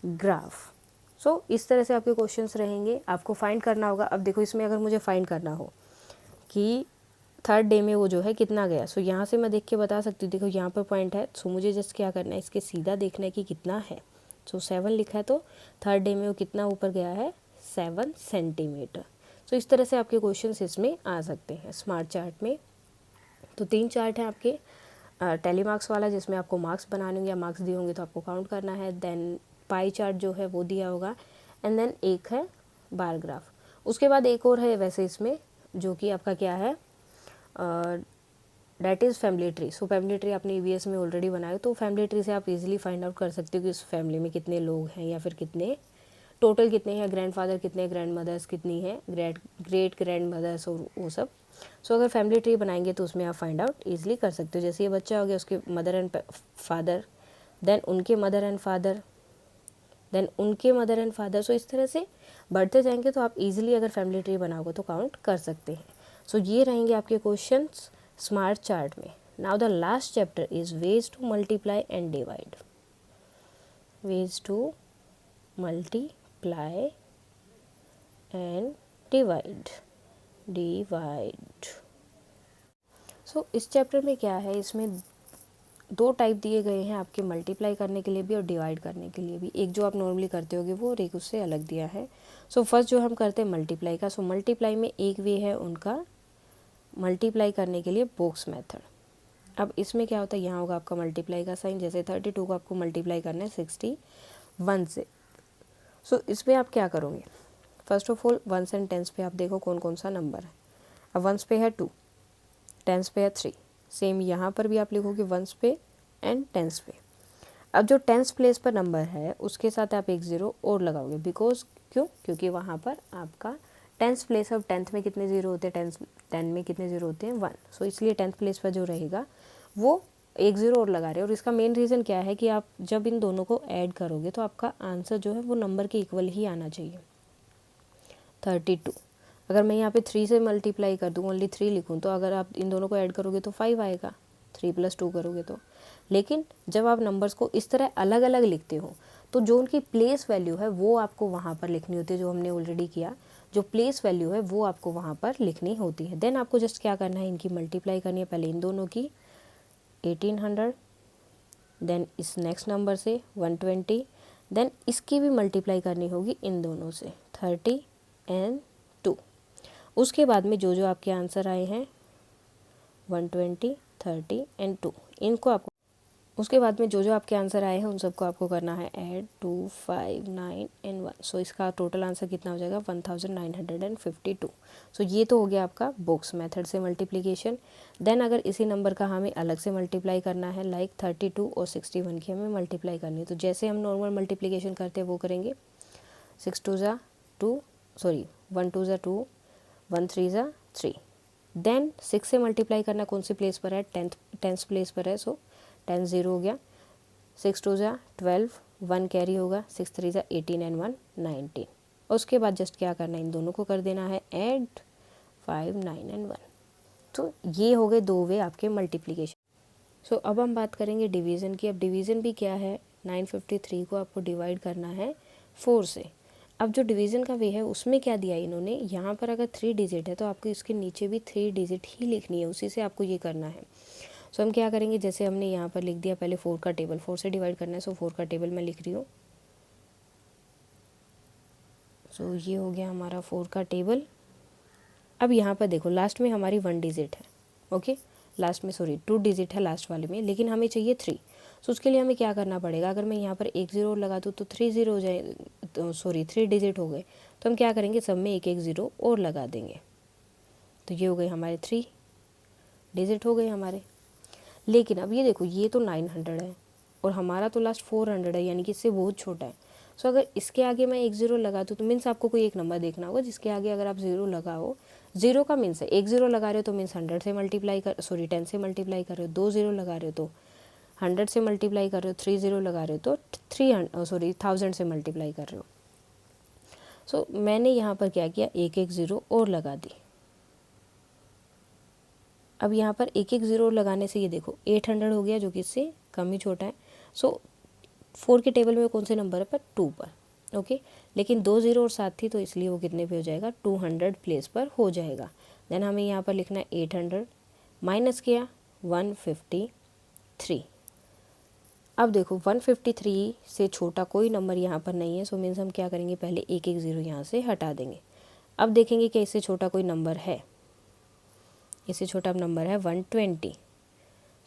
ग्राफ। सो इस तरह से आपके क्वेश्चंस रहेंगे, आपको फाइंड करना होगा। अब देखो इसमें अगर मुझे फाइंड करना हो कि थर्ड डे में वो जो है कितना गया, सो यहाँ से मैं देख के बता सकती हूँ। देखो यहाँ पर पॉइंट है, सो मुझे जस्ट क्या करना है, इसके सीधा देखना है कि कितना है। सो 7 लिखा है तो थर्ड डे में वो कितना ऊपर गया है, 7 सेंटीमीटर। सो इस तरह से आपके क्वेश्चंस इसमें आ सकते हैं स्मार्ट चार्ट में। तो 3 चार्ट हैं आपके, टेलीमार्क्स वाला जिसमें आपको मार्क्स बनाने होंगे या मार्क्स दिए होंगे तो आपको काउंट करना है। देन पाई चार्ट जो है वो दिया होगा, एंड देन एक है बार ग्राफ। उसके बाद एक और है वैसे इसमें जो कि आपका क्या है, that is family tree. So family tree आपने ईवीएस में ऑलरेडी बनाया, तो फैमिली ट्री से आप इजीली फाइंड आउट कर सकते हो कि उस फैमिली में कितने लोग हैं या फिर कितने टोटल कितने हैं, ग्रैंडफादर कितने, ग्रैंड मदर्स कितनी है, ग्रेट ग्रैंड मदर्स और वो सब। सो अगर फैमिली ट्री बनाएंगे तो उसमें आप फाइंड आउट ईजिली कर सकते हो। जैसे ये बच्चा हो गया, उसके मदर एंड फादर, देन उनके मदर एंड फादर, देन उनके मदर एंड फादर। सो इस तरह से बढ़ते जाएंगे तो आप इजीली अगर फैमिली ट्री बनाओगे तो काउंट कर सकते हैं। सो ये रहेंगे आपके क्वेश्चंस स्मार्ट चार्ट में। Now the last chapter is ways to multiply and divide. Ways to multiply and divide. So इस चैप्टर में क्या है, इसमें 2 टाइप दिए गए हैं आपके मल्टीप्लाई करने के लिए भी और डिवाइड करने के लिए भी। एक जो आप नॉर्मली करते होगे वो, और एक उससे अलग दिया है। सो फर्स्ट जो हम करते हैं मल्टीप्लाई का। सो मल्टीप्लाई में एक वे है उनका मल्टीप्लाई करने के लिए बॉक्स मेथड। अब इसमें क्या होता है, यहाँ होगा आपका मल्टीप्लाई का साइन। जैसे 32 को आपको मल्टीप्लाई करना है 61 से। सो इसमें आप क्या करोगे, first of all ones and tens पे आप देखो कौन कौन सा नंबर है। अब वंस पे है 2, टेंस पे है 3। सेम यहाँ पर भी आप लिखोगे वंस पे एंड टेंस पे। अब जो टेंस प्लेस पर नंबर है उसके साथ आप एक 0 और लगाओगे, बिकॉज क्योंकि वहाँ पर आपका टेंस प्लेस, अब 10th में कितने 0 होते हैं, 10 में कितने 0 होते हैं 1। सो इसलिए 10th प्लेस पर जो रहेगा वो एक 0 और लगा रहे हैं। और इसका मेन रीज़न क्या है कि आप जब इन दोनों को ऐड करोगे तो आपका आंसर जो है वो नंबर के इक्वल ही आना चाहिए। 32 अगर मैं यहाँ पे 3 से मल्टीप्लाई कर दूँ, ओनली 3 लिखूँ, तो अगर आप इन दोनों को ऐड करोगे तो 5 आएगा, 3 + 2 करोगे तो। लेकिन जब आप नंबर्स को इस तरह अलग अलग लिखते हो तो जो उनकी प्लेस वैल्यू है वो आपको वहाँ पर लिखनी होती है, जो हमने ऑलरेडी किया। जो प्लेस वैल्यू है वो आपको वहाँ पर लिखनी होती है। देन आपको जस्ट क्या करना है, इनकी मल्टीप्लाई करनी है, पहले इन दोनों की 1800, देन इस नेक्स्ट नंबर से 120, देन इसकी भी मल्टीप्लाई करनी होगी इन दोनों से 30 एंड 2। उसके बाद में जो जो आपके आंसर आए हैं 120, 30 एंड 2, इनको आपको, उसके बाद में जो जो आपके आंसर आए हैं उन सबको आपको करना है ऐड 2, 5, 9 एंड 1। सो इसका टोटल आंसर कितना हो जाएगा 1952। सो ये तो हो गया आपका बॉक्स मेथड से मल्टीप्लिकेशन। देन अगर इसी नंबर का हमें अलग से मल्टीप्लाई करना है, लाइक 32 और 61 की हमें मल्टीप्लाई करनी है, तो जैसे हम नॉर्मल मल्टीप्लिकेशन करते हैं वो करेंगे। 6 2 ज़ा 2, सॉरी 1 2 ज़ा 2, 1 3 ज़ा 3। देन 6 से मल्टीप्लाई करना कौन सी प्लेस पर है, टेंथ प्लेस पर है। सो 10 0 हो गया, 6 2 ज़ा 12, 1 कैरी होगा, 6 3 ज़ा 18 एंड 1 19। उसके बाद जस्ट क्या करना है, इन दोनों को कर देना है ऐड, 5 9 एंड 1। तो ये हो गए दो वे आपके मल्टीप्लिकेशन। सो अब हम बात करेंगे डिवीज़न की। अब डिवीज़न भी क्या है, 953 को आपको डिवाइड करना है 4 से। अब जो डिवीज़न का वे है उसमें क्या दिया इन्होंने, यहाँ पर अगर 3 डिजिट है तो आपको इसके नीचे भी 3 डिजिट ही लिखनी है, उसी से आपको ये करना है। सो हम क्या करेंगे, जैसे हमने यहाँ पर लिख दिया पहले 4 का टेबल, 4 से डिवाइड करना है, सो 4 का टेबल मैं लिख रही हूँ। सो ये हो गया हमारा 4 का टेबल। अब यहाँ पर देखो लास्ट में हमारी 1 डिजिट है, ओके, लास्ट में 2 डिजिट है लास्ट वाले में, लेकिन हमें चाहिए 3। सो उसके लिए हमें क्या करना पड़ेगा, अगर मैं यहाँ पर 1 0 लगा दूँ तो 3 0 हो जाए, तो 3 डिजिट हो गए, तो हम क्या करेंगे सब में 1 1 0 और लगा देंगे, तो ये हो गए हमारे 3 डिजिट हो गए हमारे। लेकिन अब ये देखो ये तो 900 है और हमारा तो लास्ट 400 है, यानी कि इससे बहुत छोटा है। सो अगर इसके आगे मैं 1 0 लगा दूँ तो मीन्स आपको कोई एक नंबर देखना होगा जिसके आगे अगर आप 0 लगाओ, 0 का मीन्स है 1 0 लगा रहे हो तो मीन्स 100 से मल्टीप्लाई कर 10 से मल्टीप्लाई कर रहे हो, 2 0 लगा रहे हो तो 100 से मल्टीप्लाई कर रहे हो, 3 0 लगा रहे हो तो 1000 से मल्टीप्लाई कर रहे हो। सो मैंने यहाँ पर क्या किया, 1 1 0 और लगा दी। अब यहाँ पर 1 1 0 लगाने से ये देखो 800 हो गया, जो कि इससे कम ही छोटा है। सो 4 के टेबल में कौन से नंबर है पर 2 पर, ओके, लेकिन 2 0 और 7 थी तो इसलिए वो कितने पे हो जाएगा, 200 प्लेस पर हो जाएगा। देन हमें यहाँ पर लिखना है 800 माइनस किया 153। अब देखो 153 से छोटा कोई नंबर यहाँ पर नहीं है, सो मीन्स हम क्या करेंगे, पहले 1 1 0 यहाँ से हटा देंगे। अब देखेंगे कि इससे छोटा कोई नंबर है, इससे छोटा नंबर है 120।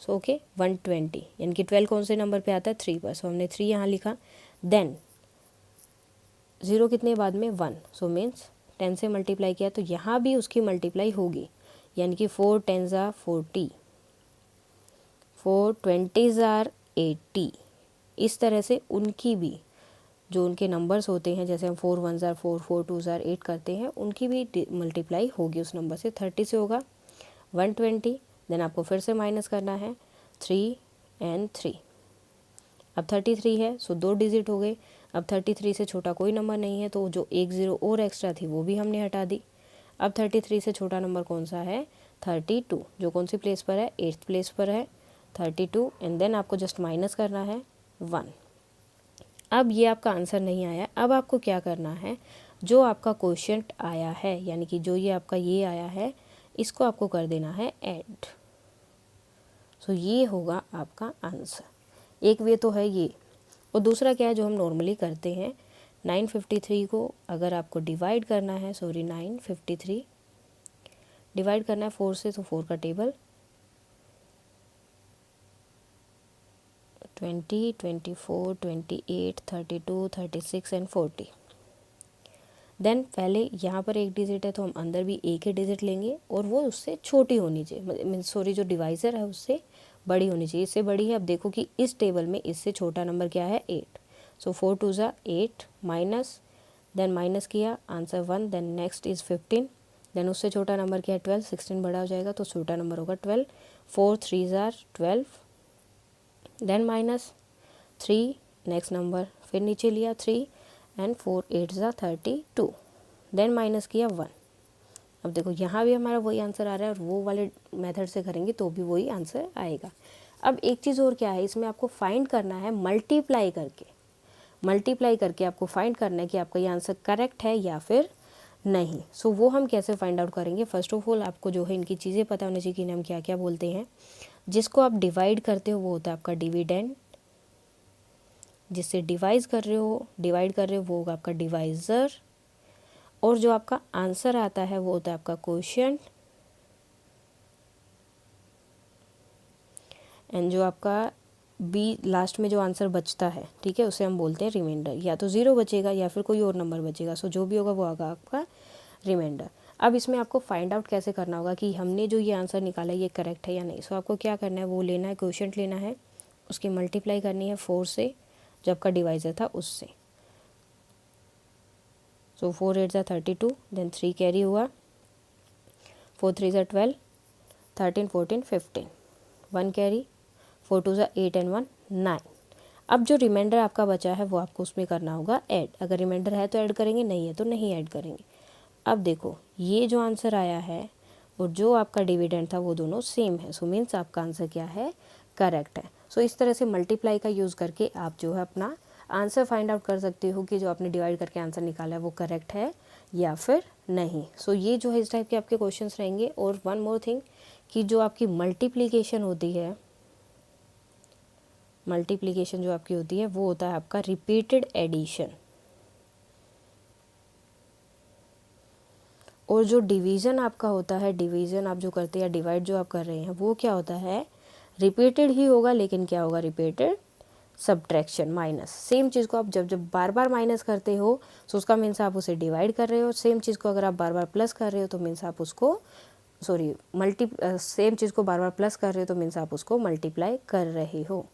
सो ओके 120, यानी कि 12 कौन से नंबर पे आता है, 3 पर, सो हमने 3 यहाँ लिखा। देन 0 कितने बाद में 1, सो मीन्स 10 से मल्टीप्लाई किया तो यहाँ भी उसकी मल्टीप्लाई होगी, यानी कि 4 10 आर 40, 4 20 आर 80। इस तरह से उनकी भी जो उनके नंबर्स होते हैं, जैसे हम 4 1 आर 4, 4 2 आर 8 करते हैं, उनकी भी मल्टीप्लाई होगी उस नंबर से। 30 से होगा 120, देन आपको फिर से माइनस करना है 3 एंड 3। अब 33 है, सो 2 डिजिट हो गए। अब 33 से छोटा कोई नंबर नहीं है, तो जो 1 0 और एक्स्ट्रा थी वो भी हमने हटा दी। अब 33 से छोटा नंबर कौन सा है, 32, जो कौन सी प्लेस पर है, 8th प्लेस पर है 32, एंड देन आपको जस्ट माइनस करना है 1। अब ये आपका आंसर नहीं आया, अब आपको क्या करना है, जो आपका क्वेश्चन आया है, यानी कि जो ये आपका ये आया है, इसको आपको कर देना है ऐड। सो ये होगा आपका आंसर। एक वे तो है ये, और दूसरा क्या है जो हम नॉर्मली करते हैं, 953 को अगर आपको डिवाइड करना है, 953 डिवाइड करना है 4 से, तो 4 का टेबल 20 24 28 32 36 एंड 40। देन पहले यहाँ पर एक डिजिट है तो हम अंदर भी एक ही डिजिट लेंगे और वो उससे छोटी होनी चाहिए, जो डिवाइज़र है उससे बड़ी होनी चाहिए, इससे बड़ी है। अब देखो कि इस टेबल में इससे छोटा नंबर क्या है, 8। सो 4 2 ज़ा 8 माइनस, देन माइनस किया answer 1, then next is 15, then उससे छोटा नंबर क्या है 12, 16 बड़ा हो जाएगा तो छोटा नंबर होगा 12, 4 3 ज़ा 12, देन माइनस 3, नेक्स्ट नंबर फिर नीचे लिया 3 एंड 4 8 ज़ा 32, देन माइनस किया 1। अब देखो यहाँ भी हमारा वही आंसर आ रहा है और वो वाले मेथड से करेंगे तो भी वही आंसर आएगा। अब एक चीज़ और क्या है, इसमें आपको फाइंड करना है मल्टीप्लाई करके आपको फाइंड करना है कि आपका ये आंसर करेक्ट है या फिर नहीं। सो वो हम कैसे फाइंड आउट करेंगे, फर्स्ट ऑफ ऑल आपको जो है इनकी चीज़ें पता होनी चाहिए कि हम क्या क्या बोलते हैं। जिसको आप डिवाइड करते हो वो होता है आपका डिविडेंड, जिससे डिवाइड कर रहे हो वो होगा आपका डिवाइज़र, और जो आपका आंसर आता है वो होता है आपका क्वोशिएंट, एंड जो आपका बी लास्ट में जो आंसर बचता है, ठीक है, उसे हम बोलते हैं रिमाइंडर। या तो 0 बचेगा या फिर कोई और नंबर बचेगा, सो जो भी होगा वो होगा आपका रिमाइंडर। अब इसमें आपको फाइंड आउट कैसे करना होगा कि हमने जो ये आंसर निकाला है ये करेक्ट है या नहीं। सो आपको क्या करना है, वो लेना है क्वोशिएंट लेना है, उसकी मल्टीप्लाई करनी है 4 से, जो आपका डिवाइज़र था उससे। सो 4 8 ज़ा 32, देन 3 कैरी हुआ, 4 3 ज़ा 12, 13 14 15, 1 कैरी, 4 2 8 एंड 1 9। अब जो रिमाइंडर आपका बचा है वो आपको उसमें करना होगा ऐड। अगर रिमाइंडर है तो ऐड करेंगे, नहीं है तो नहीं ऐड करेंगे। अब देखो ये जो आंसर आया है और जो आपका डिविडेंड था वो दोनों सेम है, सो मीन्स आपका आंसर क्या है, करेक्ट है। सो इस तरह से मल्टीप्लाई का यूज़ करके आप जो है अपना आंसर फाइंड आउट कर सकते हो कि जो आपने डिवाइड करके आंसर निकाला है वो करेक्ट है या फिर नहीं। सो ये जो है इस टाइप के आपके क्वेश्चंस रहेंगे। और वन मोर थिंग कि जो आपकी मल्टीप्लिकेशन होती है, मल्टीप्लिकेशन जो आपकी होती है वो होता है आपका रिपीटेड एडिशन। और जो डिवीज़न आपका होता है, डिवीज़न आप जो करते हैं या डिवाइड जो आप कर रहे हैं वो क्या होता है, रिपीटेड ही होगा, लेकिन क्या होगा, रिपीटेड सब्ट्रैक्शन, माइनस। सेम चीज़ को आप जब जब बार बार माइनस करते हो तो उसका मीन्स आप उसे डिवाइड कर रहे हो। सेम चीज़ को अगर आप बार बार प्लस कर रहे हो तो मीन्स आप उसको सेम चीज़ को बार बार प्लस कर रहे हो तो मीन्स आप उसको मल्टीप्लाई कर रहे हो।